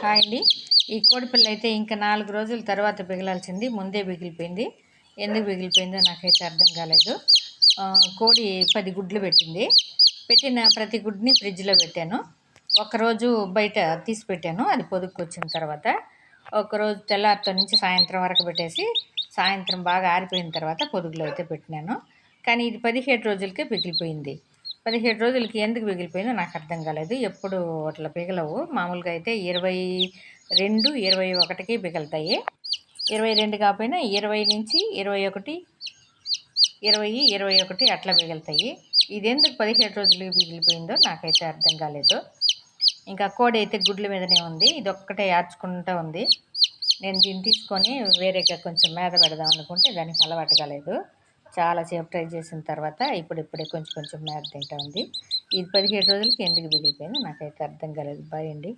Hi అండి. ఈ కోడిపిల్ల అయితే ఇంకా 4 రోజుల తర్వాత పిగలాల్సింది, ముందే పిగిలిపోయింది. ఎందుకు పిగిలిపోయిందో నాకైతే అర్థం కాలేదు. కోడి 10 గుడ్లు పెట్టింది. పెట్టిన ప్రతి గుడ్ని ఫ్రిడ్జ్లో పెట్టాను. ఒకరోజు బయట తీసి పెట్టాను, అది పొదుక్కొచ్చిన తర్వాత. ఒకరోజు తెల్లారితో నుంచి సాయంత్రం వరకు పెట్టేసి, సాయంత్రం బాగా ఆరిపోయిన తర్వాత పొదుగులో అయితే పెట్టినాను. కానీ ఇది 17 రోజులకే పిగిలిపోయింది. 17 రోజులకి ఎందుకు పిగిలిపోయిందో నాకు అర్థం కాలేదు. ఎప్పుడు అట్లా పిగలవు. మామూలుగా అయితే 22, 21కి పిగులుతాయి. 22 కాకపోయినా 20 నుంచి 21, 20, 21 అట్లా పిగులుతాయి. ఇది ఎందుకు 17 రోజులకి పిగిలిపోయిందో నాకైతే అర్థం కాలేదు. ఇంకా కోడి అయితే గుడ్ల మీదనే ఉంది. ఇది ఒక్కటే ఆర్చుకుంటూ ఉంది. నేను దీన్ని తీసుకొని వేరేగా కొంచెం మేత పెడదాం అనుకుంటే దానికి అలవాటు కాలేదు. చాలాసేపు ట్రై చేసిన తర్వాత ఇప్పుడిప్పుడే కొంచెం కొంచెం మేత తింటా ఉంది. ఇది 17 రోజులకి ఎందుకు పిగిలిపోయిందో నాకైతే అర్థం కాలేదు. బాయ్ అండి.